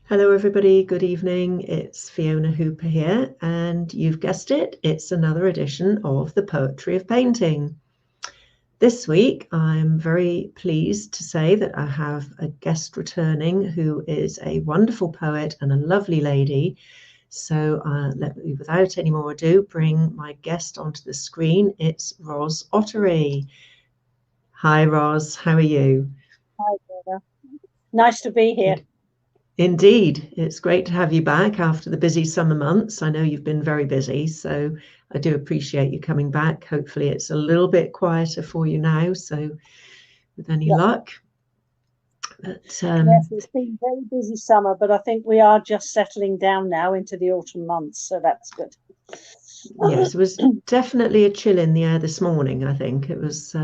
Hello, everybody. Good evening. It's Fiona Hooper here, and you've guessed it, it's another edition of the Poetry of Painting. This week, I'm very pleased to say that I have a guest returning who is a wonderful poet and a lovely lady. So let me, without any more ado, bring my guest onto the screen. It's Roz Ottery. Hi, Roz. How are you? Hi, Dana. Nice to be here. Indeed, it's great to have you back after the busy summer months. I know you've been very busy, so I do appreciate you coming back. Hopefully it's a little bit quieter for you now, so with any luck. But, yes, it's been a very busy summer, but I think we are just settling down now into the autumn months, so that's good. Yes, it was definitely a chill in the air this morning, I think. It was,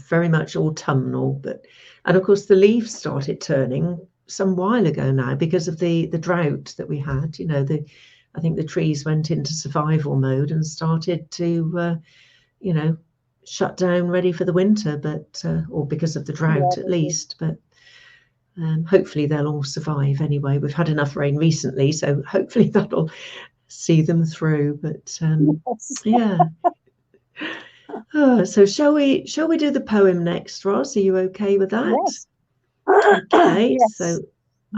very much autumnal, and of course the leaves started turning some while ago now because of the drought that we had. I think the trees went into survival mode and started to shut down, ready for the winter, but or because of the drought at least. But hopefully they'll all survive anyway. We've had enough rain recently, so hopefully that'll see them through. But yeah. So shall we do the poem next, Roz? Are you okay with that? Yes. Okay, yes. So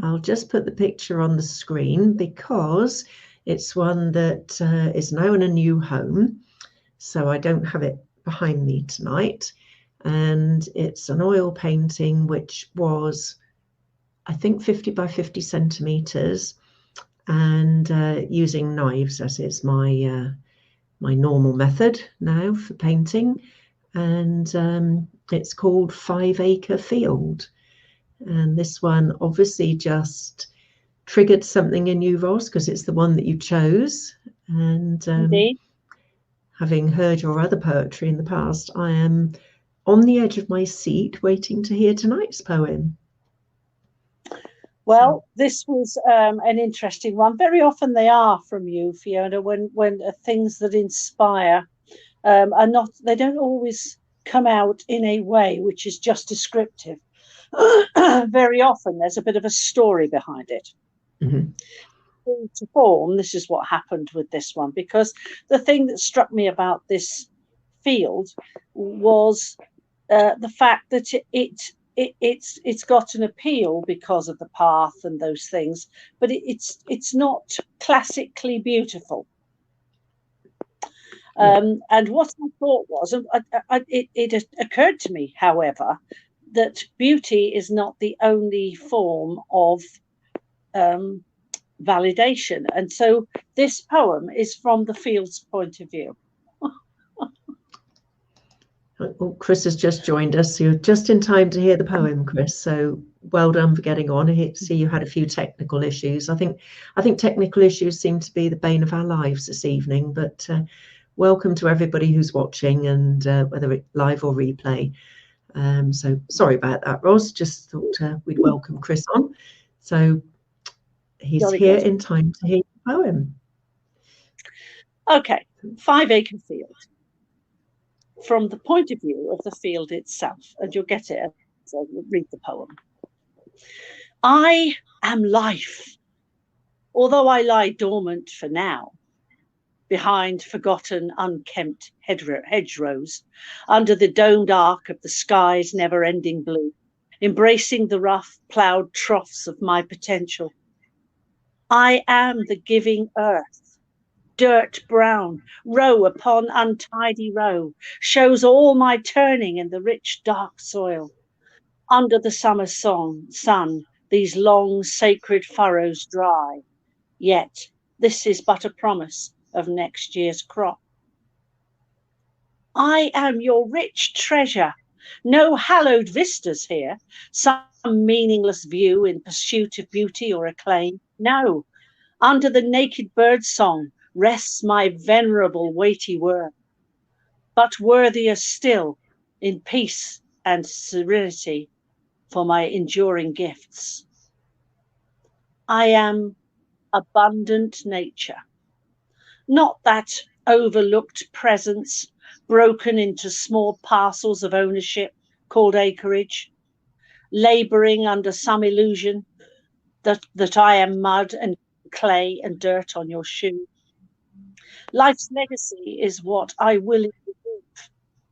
I'll just put the picture on the screen because it's one that is now in a new home. So I don't have it behind me tonight. And it's an oil painting, which was, I think, 50 by 50 centimeters, and using knives, as is my normal method now for painting. And it's called 5 Acre Field. And this one obviously just triggered something in you, Roz, because it's the one that you chose. And having heard your other poetry in the past, I am on the edge of my seat waiting to hear tonight's poem. Well, this was an interesting one. Very often they are from you, Fiona, when things that inspire are not, they don't always come out in a way which is just descriptive. Very often there's a bit of a story behind it. Mm-hmm. To form, this is what happened with this one, because the thing that struck me about this field was the fact that it's got an appeal because of the path and those things, but it's not classically beautiful. And what I thought was, it occurred to me, however, that beauty is not the only form of validation. And so this poem is from the field's point of view. Oh, Chris has just joined us. You're just in time to hear the poem, Chris. So well done for getting on. I see you had a few technical issues. I think technical issues seem to be the bane of our lives this evening. But welcome to everybody who's watching, and whether it's live or replay. So sorry about that, Roz. Just thought we'd welcome Chris on. So he's here in time to hear the poem. Okay, 5 Acre Field. From the point of view of the field itself, and you'll get it as I read the poem. I am life, although I lie dormant for now, behind forgotten, unkempt hedgerows, under the domed arc of the sky's never-ending blue, embracing the rough, ploughed troughs of my potential. I am the giving earth, dirt brown, row upon untidy row, shows all my turning in the rich, dark soil. Under the summer sun, these long, sacred furrows dry. Yet this is but a promise of next year's crop. I am your rich treasure. No hallowed vistas here, some meaningless view in pursuit of beauty or acclaim. No, under the naked bird song rests my venerable weighty work, but worthier still in peace and serenity for my enduring gifts. I am abundant nature, not that overlooked presence broken into small parcels of ownership called acreage, labouring under some illusion, that I am mud and clay and dirt on your shoe. Life's legacy is what I willingly give,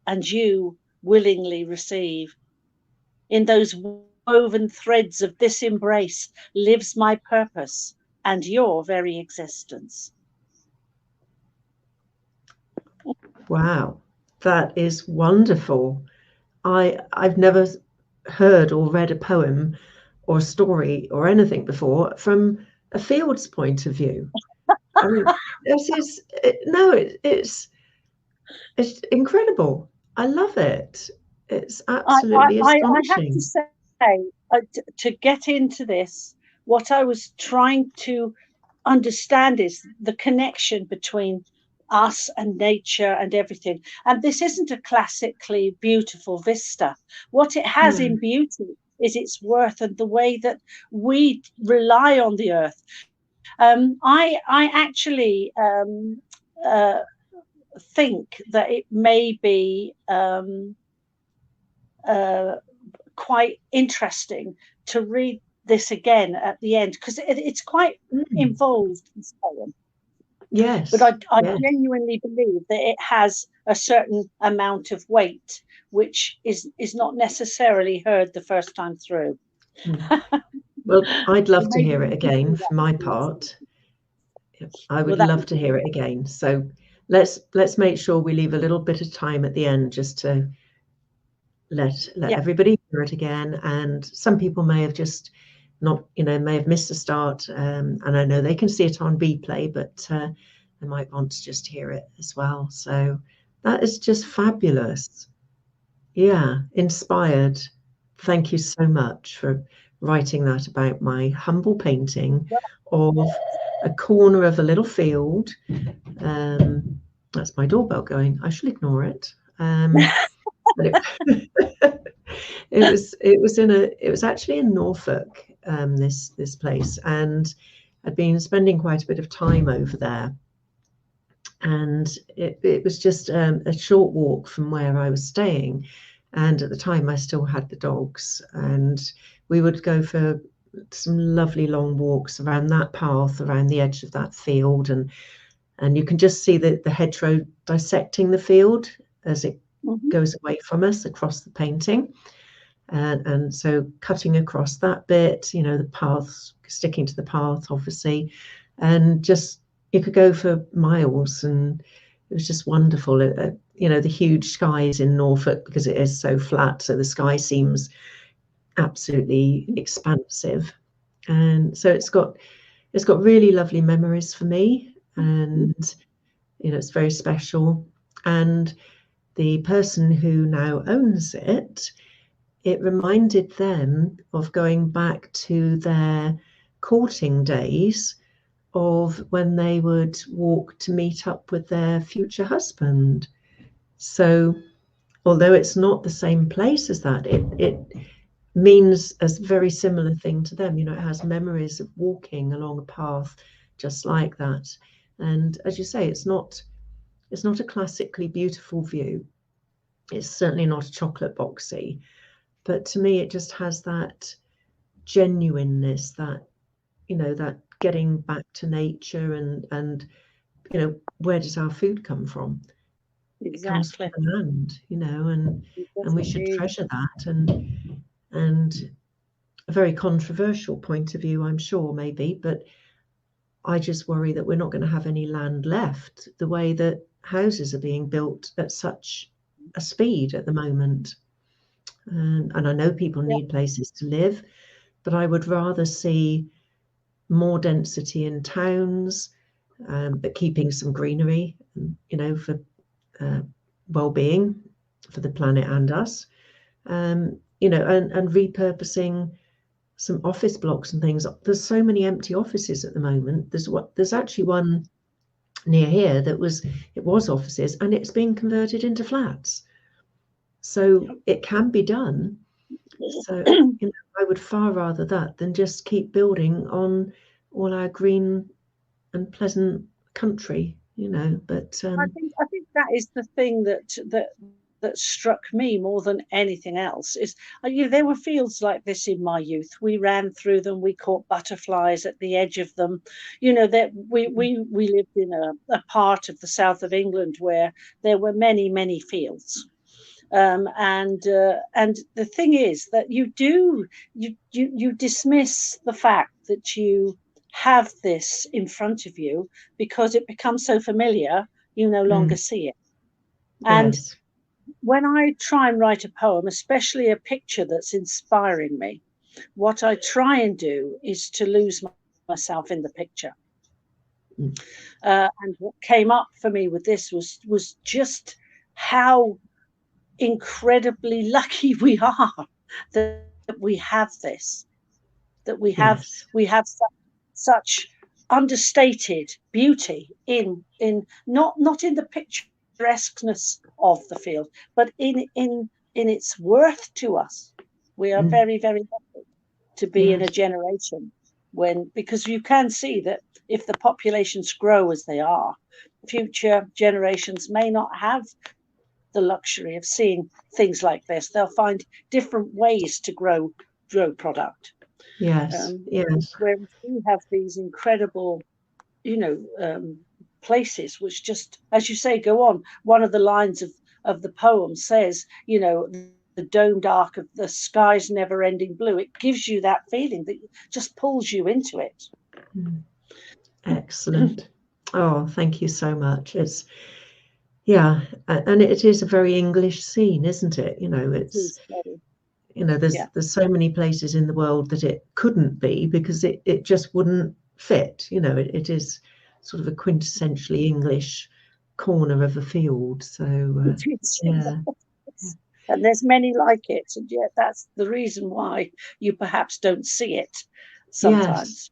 and you willingly receive. In those woven threads of this embrace lives my purpose and your very existence. Wow, that is wonderful. I've never heard or read a poem or a story or anything before from a field's point of view. I mean, it's incredible. I love it. It's absolutely I have to astonishing. say, to get into this, what I was trying to understand is the connection between us and nature and everything. And this isn't a classically beautiful vista. What it has in beauty is its worth and the way that we rely on the earth. I actually think that it may be quite interesting to read this again at the end, because it's quite involved in poem. Yes. But I genuinely believe that it has a certain amount of weight, which is not necessarily heard the first time through. Well, I'd love to hear it again for my part. I would love to hear it again. So let's make sure we leave a little bit of time at the end just to let everybody hear it again. And some people may have just not, may have missed the start. And I know they can see it on replay, but they might want to just hear it as well. So that is just fabulous. Yeah, inspired. Thank you so much for writing that about my humble painting of a corner of a little field. That's my doorbell going. I shall ignore it. It was actually in Norfolk, this place, and I'd been spending quite a bit of time over there, and it was just a short walk from where I was staying, and at the time I still had the dogs, and we would go for some lovely long walks around that path, around the edge of that field, and you can just see the hedgerow dissecting the field as it goes away from us across the painting. And so cutting across that bit, the path, sticking to the path, obviously, and just you could go for miles, and it was just wonderful. The huge skies in Norfolk, because it is so flat, so the sky seems absolutely expansive, and so it's got really lovely memories for me, and it's very special. And the person who now owns it reminded them of going back to their courting days of when they would walk to meet up with their future husband. So although it's not the same place as that, it means a very similar thing to them. It has memories of walking along a path just like that. And as you say, it's not a classically beautiful view. It's certainly not a chocolate boxy, but to me it just has that genuineness, that that getting back to nature, and where does our food come from? It comes from the land, and we should treasure that. And a very controversial point of view, I'm sure, maybe, but I just worry that we're not going to have any land left, the way that houses are being built at such a speed at the moment. And I know people need places to live, but I would rather see more density in towns, but keeping some greenery, for well-being for the planet and us, and repurposing some office blocks and things. There's so many empty offices at the moment. There's actually one near here it was offices, and it's being converted into flats. So it can be done. So I would far rather that than just keep building on all our green and pleasant country, But I think that is the thing that that struck me more than anything else is, there were fields like this in my youth. We ran through them. We caught butterflies at the edge of them. That we lived in a part of the south of England where there were many, many fields. And the thing is that you dismiss the fact that you have this in front of you because it becomes so familiar, you no longer see it. And Yes. when I try and write a poem, especially a picture that's inspiring me, what I try and do is to lose myself in the picture. And what came up for me with this was just how incredibly lucky we are that we have this, that we have such understated beauty in not in the picturesqueness of the field, but in its worth to us. We are very, very lucky to be in a generation because you can see that if the populations grow as they are, future generations may not have the luxury of seeing things like this. They'll find different ways to grow product. Yes. Where we have these incredible, places which just, as you say, go on. One of the lines of the poem says, the domed arc of the sky's never-ending blue. It gives you that feeling that just pulls you into it. Excellent. Oh, thank you so much. It's and it is a very English scene, isn't it? It's there's so many places in the world that it couldn't be because it just wouldn't fit. It is sort of a quintessentially English corner of a field. So and there's many like it, and yet that's the reason why you perhaps don't see it sometimes.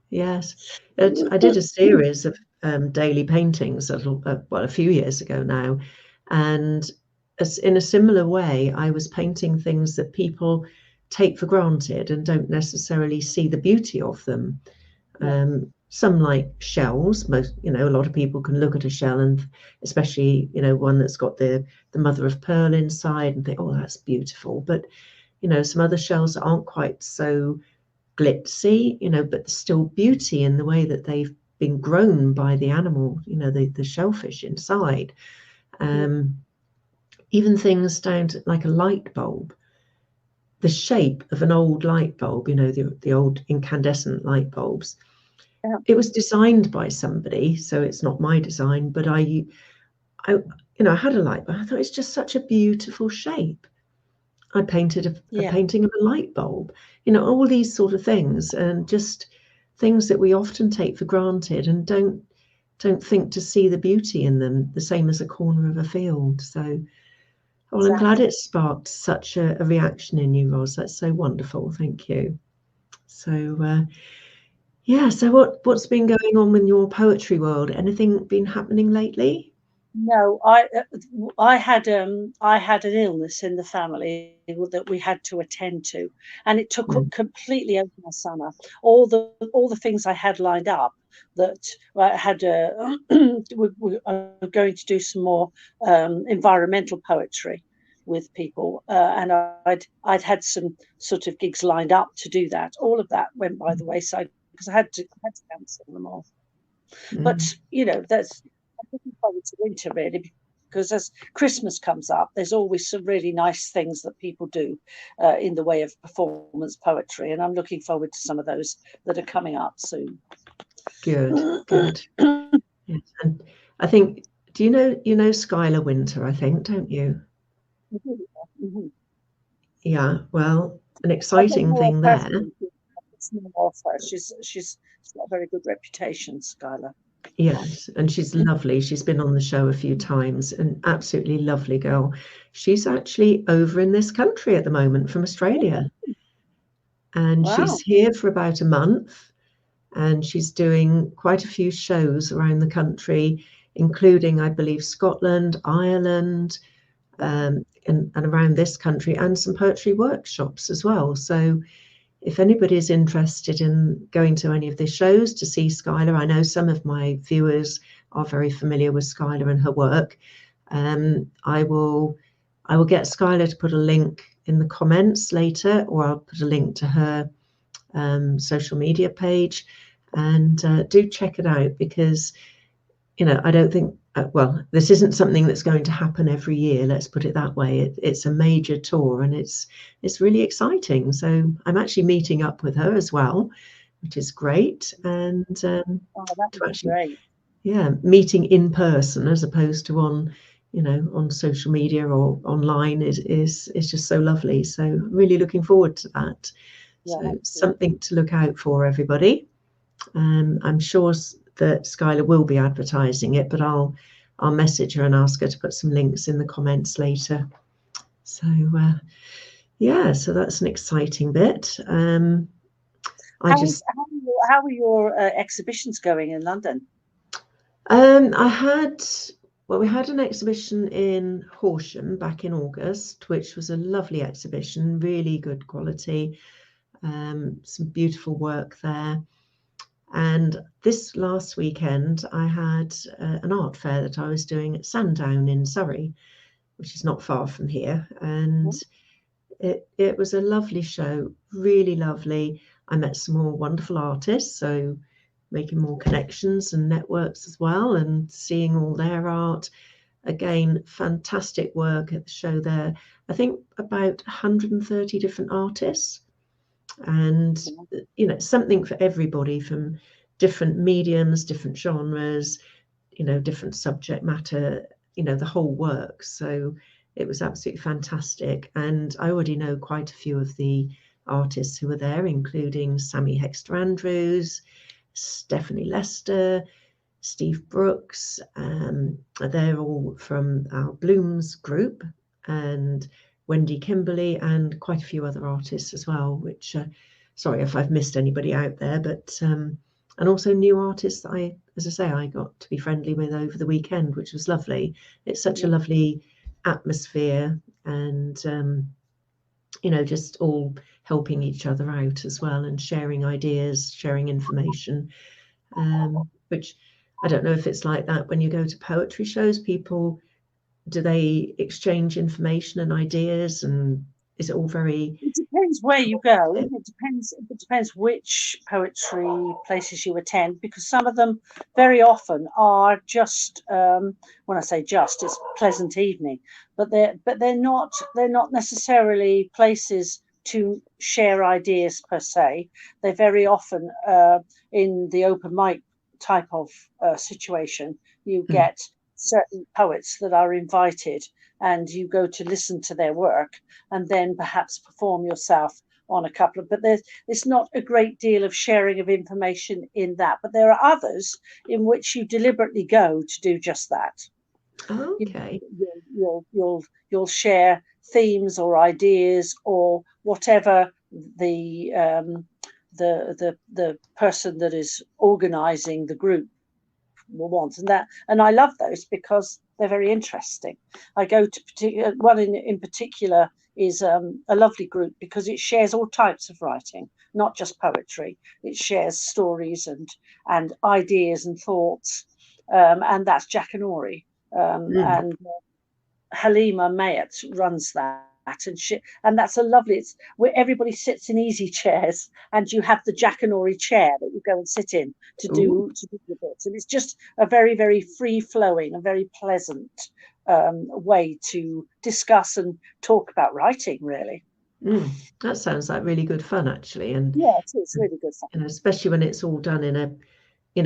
Yes. I did a series of daily paintings a few years ago now, and in a similar way, I was painting things that people take for granted and don't necessarily see the beauty of them. Some like shells. A lot of people can look at a shell, and especially one that's got the mother of pearl inside, and think, oh, that's beautiful. But some other shells aren't quite so glitzy, but there's still beauty in the way that they've been grown by the animal, the shellfish inside. Even things down to like a light bulb, the shape of an old light bulb, the old incandescent light bulbs. It was designed by somebody, so it's not my design, but I had a light bulb. I thought it's just such a beautiful shape. I painted a painting of a light bulb, all these sort of things, and just things that we often take for granted and don't think to see the beauty in them, the same as a corner of a field. So, I'm glad it sparked such a reaction in you, Roz. That's so wonderful. Thank you. So, so what's been going on in your poetry world? Anything been happening lately? No, I had an illness in the family that we had to attend to, and it took completely over my summer. All the things I had lined up that I had we're going to do some more environmental poetry with people, and I'd had some sort of gigs lined up to do that. All of that went by the wayside because I had to cancel them all. But that's. I'm looking forward to winter really, because as Christmas comes up, there's always some really nice things that people do in the way of performance poetry, and I'm looking forward to some of those that are coming up soon. Good. Yes. And I think, do you know Skylar Winter? I think, don't you? Mm-hmm. Yeah. Well, an exciting thing there. She's got a very good reputation, Skylar. Yes, and she's lovely. She's been on the show a few times, an absolutely lovely girl. She's actually over in this country at the moment from Australia. And she's here for about a month, and she's doing quite a few shows around the country, including, I believe, Scotland, Ireland, and around this country, and some poetry workshops as well. So if anybody is interested in going to any of the shows to see Skylar, I know some of my viewers are very familiar with Skylar and her work. I will I will get Skylar to put a link in the comments later, or I'll put a link to her social media page, and do check it out, because I don't think well, this isn't something that's going to happen every year, let's put it that way. It's a major tour, and it's really exciting. So I'm actually meeting up with her as well, which is great. And that would be great. Meeting in person as opposed to on social media or online is just so lovely. So really looking forward to that. Yeah, so something to look out for, everybody. I'm sure that Skylar will be advertising it, but I'll message her and ask her to put some links in the comments later. So so that's an exciting bit. How are your exhibitions going in London? We had an exhibition in Horsham back in August, which was a lovely exhibition, really good quality, some beautiful work there. And this last weekend, I had an art fair that I was doing at Sandown in Surrey, which is not far from here. And it was a lovely show, really lovely. I met some more wonderful artists, so making more connections and networks as well, and seeing all their art. Again, fantastic work at the show there. I think about 130 different artists, and something for everybody, from different mediums, different genres, different subject matter, the whole work. So it was absolutely fantastic. And I already know quite a few of the artists who were there, including Sammy Hexter Andrews, Stephanie Lester, Steve Brooks. They're all from our Blooms group, and Wendy Kimberly, and quite a few other artists as well, which sorry if I've missed anybody out there, but and also new artists that I got to be friendly with over the weekend, which was lovely. It's such a lovely atmosphere, and just all helping each other out as well, and sharing ideas, sharing information, which I don't know if it's like that when you go to poetry shows. Do they exchange information and ideas, and is it all very... It depends where you go. It depends which poetry places you attend, because some of them very often are just, when I say just, it's pleasant evening, but they're not necessarily places to share ideas per se. They're very often in the open mic type of situation. You get certain poets that are invited, and you go to listen to their work, and then perhaps perform yourself on a couple of, but there's not a great deal of sharing of information in that. But there are others in which you deliberately go to do just that. Okay. You'll share themes or ideas or whatever the person that is organizing the group will want, and I love those because they're very interesting. I go to one in particular is a lovely group because it shares all types of writing, not just poetry. It shares stories and ideas and thoughts, and that's Jackanory, and Halima Mayat runs that. And that's a lovely, it's where everybody sits in easy chairs, and you have the Jackanory chair that you go and sit in to do the bits, and it's just a very, very free flowing, a very pleasant way to discuss and talk about writing, really. That sounds like really good fun, actually. And yeah, it's really good fun, especially when it's all done in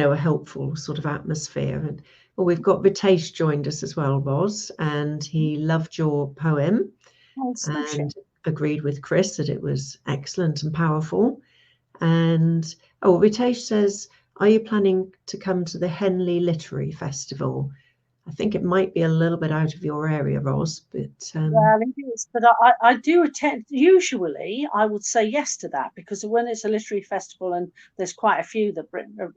a helpful sort of atmosphere. And we've got Vitesh joined us as well, Roz, and he loved your poem and agreed with Chris that it was excellent and powerful. And Vitesh says, are you planning to come to the Henley Literary Festival? I think it might be a little bit out of your area, Roz, but well, it is. But I do attend. Usually, I would say yes to that, because when it's a literary festival, and there's quite a few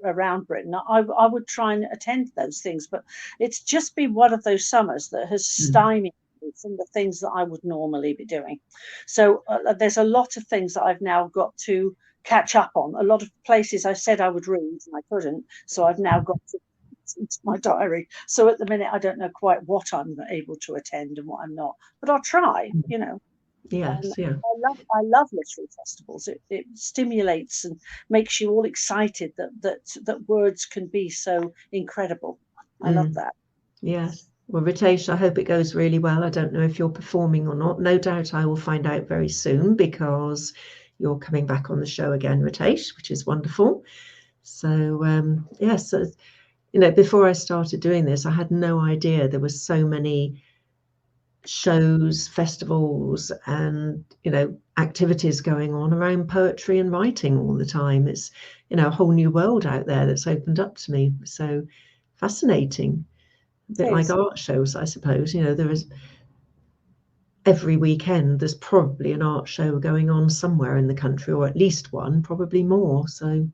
around Britain, I would try and attend those things. But it's just been one of those summers that has stymied from the things that I would normally be doing. So there's a lot of things that I've now got to catch up on. A lot of places I said I would read and I couldn't, so I've now got to into my diary. So at the minute, I don't know quite what I'm able to attend and what I'm not, but I'll try, you know. Yes, yeah. I love literary festivals. It stimulates and makes you all excited that words can be so incredible. I love that. Yes. Well, Ritesh, I hope it goes really well. I don't know if you're performing or not. No doubt I will find out very soon because you're coming back on the show again, Ritesh, which is wonderful. So, yes, you know, before I started doing this, I had no idea there were so many shows, festivals, and, you know, activities going on around poetry and writing all the time. It's, you know, a whole new world out there that's opened up to me. So fascinating. A bit like art shows, I suppose. You know, there is every weekend there's probably an art show going on somewhere in the country, or at least one, probably more. So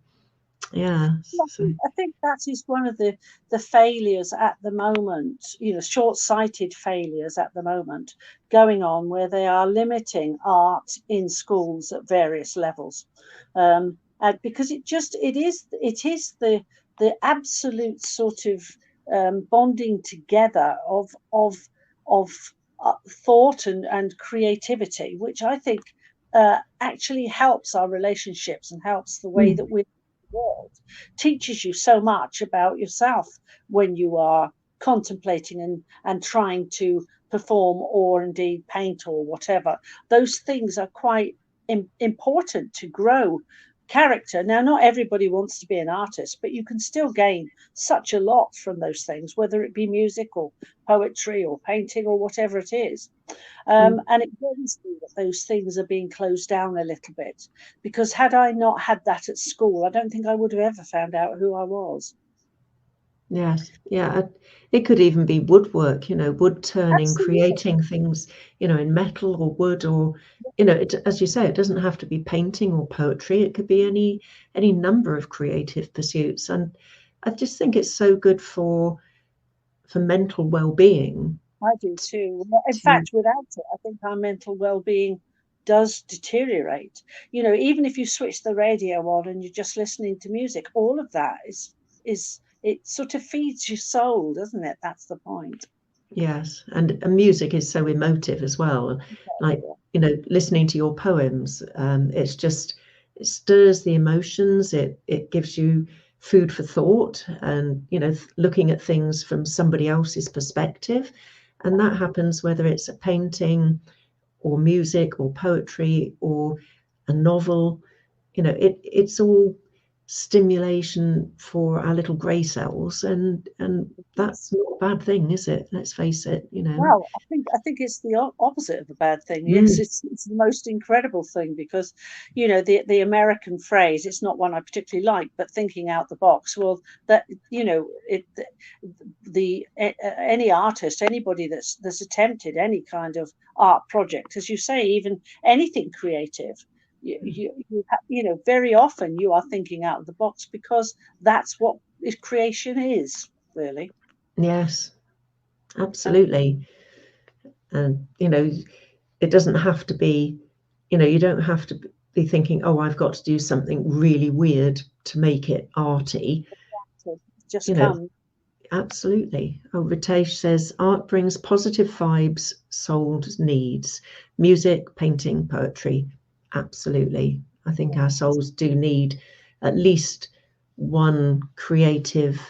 yeah. I think that is one of the failures at the moment, you know, short-sighted failures at the moment going on, where they are limiting art in schools at various levels, because it is the absolute sort of bonding together of thought and creativity, which I think actually helps our relationships and helps the way that we world, teaches you so much about yourself when you are contemplating and trying to perform or indeed paint or whatever. Those things are quite important to grow character. Now, not everybody wants to be an artist, but you can still gain such a lot from those things, whether it be music or poetry or painting or whatever it is. And it worries me that those things are being closed down a little bit, because had I not had that at school, I don't think I would have ever found out who I was. Yes, yeah. It could even be woodwork, you know, wood turning, Absolutely. creating things, you know, in metal or wood, or, you know, as you say, it doesn't have to be painting or poetry. It could be any number of creative pursuits. And I just think it's so good for mental well-being. I do too. In fact, without it, I think our mental well-being does deteriorate. You know, even if you switch the radio on and you're just listening to music, all of that is it sort of feeds your soul, doesn't it? That's the point. Yes, and music is so emotive as well. Like, you know, listening to your poems, it's just, it stirs the emotions. It gives you food for thought, and, you know, looking at things from somebody else's perspective. And that happens whether it's a painting or music or poetry or a novel. You know, it's all stimulation for our little grey cells, and that's not a bad thing, is it? Let's face it, you know. Well, I think it's the opposite of a bad thing. Yes, it's the most incredible thing, because, you know, the American phrase, it's not one I particularly like, but thinking out the box. Well, that, you know, any artist, anybody that's attempted any kind of art project, as you say, even anything creative, you know, very often you are thinking out of the box, because that's what creation is, really. Yes, absolutely. And, you know, it doesn't have to be, you know, you don't have to be thinking, oh, I've got to do something really weird to make it arty. Just You know, come. absolutely. Oh, Ritesh says art brings positive vibes, souls needs. Music, painting, poetry. Absolutely. I think our souls do need at least one creative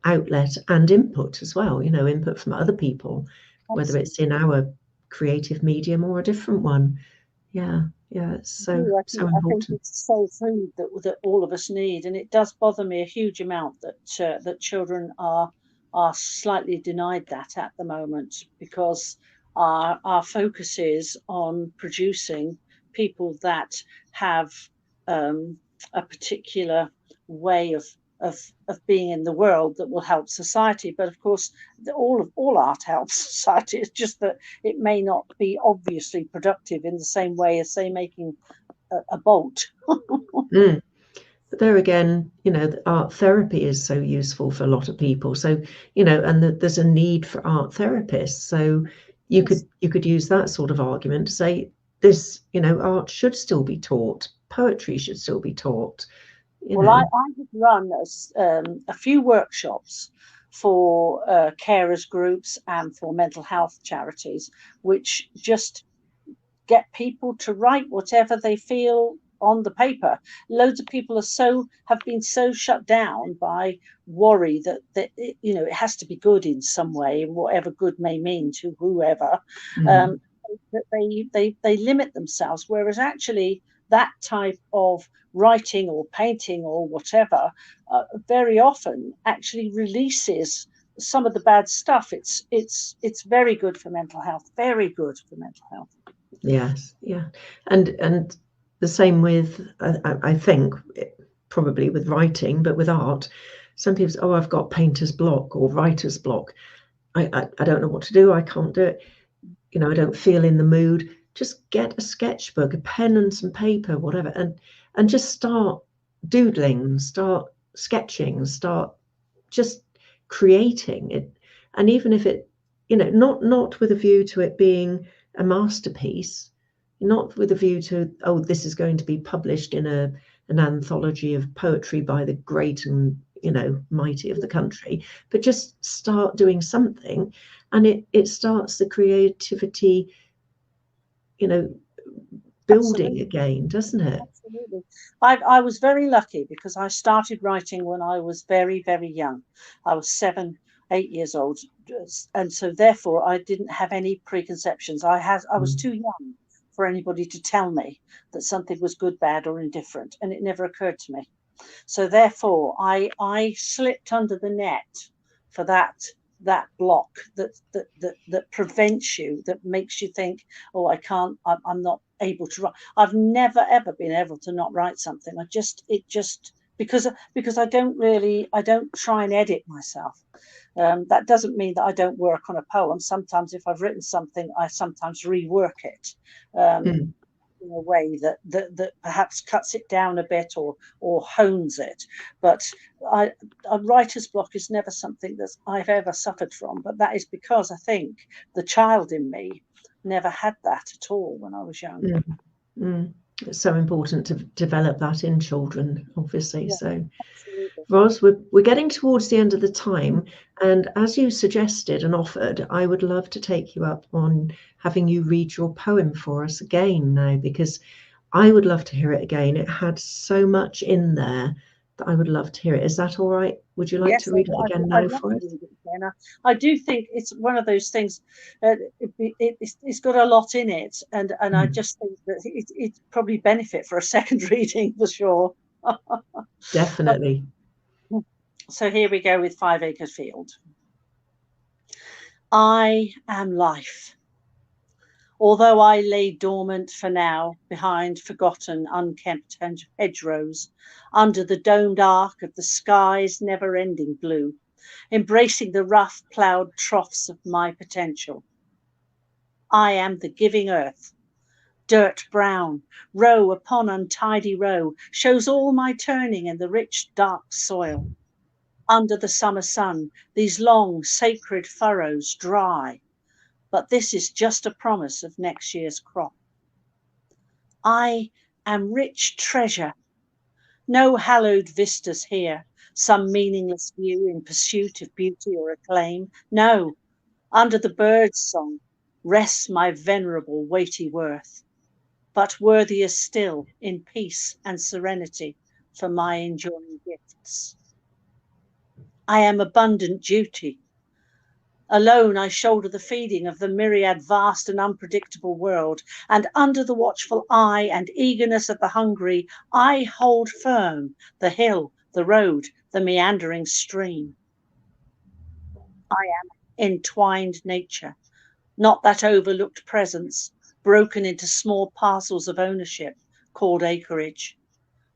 outlet and input as well, you know, input from other people, whether it's in our creative medium or a different one. Yeah, it's so I think important. it's soul food that all of us need, and it does bother me a huge amount that children are slightly denied that at the moment, because our focus is on producing people that have a particular way of being in the world that will help society. But of course, all art helps society. It's just that it may not be obviously productive in the same way as, say, making a boat. But there again, you know, art therapy is so useful for a lot of people. So, you know, and there's a need for art therapists. So you could use that sort of argument to say this, you know, art should still be taught, poetry should still be taught, you Well, I know. have run a few workshops for carers groups and for mental health charities, which just get people to write whatever they feel on the paper. Loads of people have been so shut down by worry that it has to be good in some way, whatever good may mean to whoever, Mm. that they limit themselves. Whereas actually that type of writing or painting or whatever very often actually releases some of the bad stuff. It's very good for mental health. Very good for mental health. Yes, yeah, and the same with I think probably with writing, but with art, some people say, oh, I've got painter's block or writer's block. I don't know what to do. I can't do it. You know, I don't feel in the mood. Just get a sketchbook, a pen and some paper, whatever, and just start doodling, start sketching, start just creating it. And even if it, you know, not with a view to it being a masterpiece, not with a view to, oh, this is going to be published in an anthology of poetry by the great and, you know, mighty of the country, but just start doing something, and it starts the creativity, you know, building Absolutely. again, doesn't it? Absolutely. I was very lucky because I started writing when I was very, very young. I was 7, 8 years old. And so therefore I didn't have any preconceptions. I was too young for anybody to tell me that something was good, bad, or indifferent. And it never occurred to me. So therefore I slipped under the net for that block that prevents you, that makes you think, oh, I'm not able to write. I've never ever been able to not write something. Because I don't try and edit myself. That doesn't mean that I don't work on a poem. Sometimes if I've written something, I sometimes rework it. Mm. In a way that perhaps cuts it down a bit or hones it. But a writer's block is never something that I've ever suffered from. But that is because I think the child in me never had that at all when I was young. Mm. Mm. It's so important to develop that in children, obviously. Yeah, So, absolutely. Roz, we're getting towards the end of the time, and as you suggested and offered, I would love to take you up on having you read your poem for us again now, because I would love to hear it again. It had so much in there that I would love to hear it. Is that all right? Would you like Yes, to read it again now I'd love for to us? read it again. I do think it's one of those things. It's got a lot in it, and I Mm. just think that it probably benefit for a second reading for sure. Definitely. So here we go with 5 Acre Field. I am life. Although I lay dormant for now behind forgotten, unkempt hedgerows, under the domed arc of the sky's never-ending blue, embracing the rough ploughed troughs of my potential. I am the giving earth, dirt brown, row upon untidy row, shows all my turning in the rich dark soil. Under the summer sun, these long sacred furrows dry, but this is just a promise of next year's crop. I am rich treasure, no hallowed vistas here, some meaningless view in pursuit of beauty or acclaim. No, under the bird's song rests my venerable weighty worth, but worthier still in peace and serenity for my enjoying gifts. I am abundant duty. Alone I shoulder the feeding of the myriad vast and unpredictable world, and under the watchful eye and eagerness of the hungry, I hold firm the hill, the road, the meandering stream. I am entwined nature, not that overlooked presence, broken into small parcels of ownership called acreage.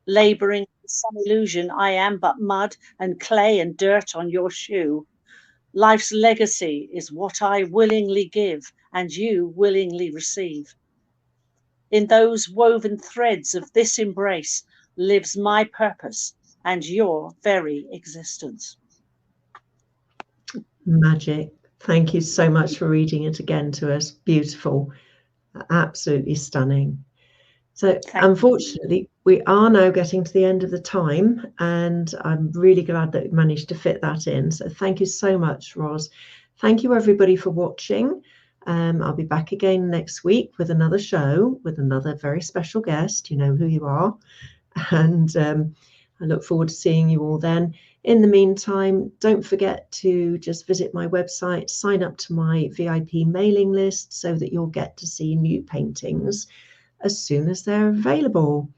Labouring in some illusion, I am but mud and clay and dirt on your shoe. Life's legacy is what I willingly give and you willingly receive. In those woven threads of this embrace lives my purpose and your very existence. Magic. Thank you so much for reading it again to us. Beautiful. Absolutely stunning. So unfortunately, we are now getting to the end of the time, and I'm really glad that we managed to fit that in. So thank you so much, Roz. Thank you, everybody, for watching. I'll be back again next week with another show with another very special guest. You know who you are. And I look forward to seeing you all then. In the meantime, don't forget to just visit my website, sign up to my VIP mailing list so that you'll get to see new paintings as soon as they're available.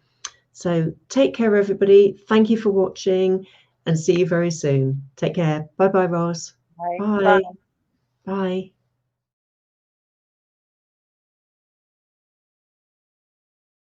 So take care, everybody. Thank you for watching, and see you very soon. Take care. Bye-bye, Roz. Bye. Bye. Bye. Bye.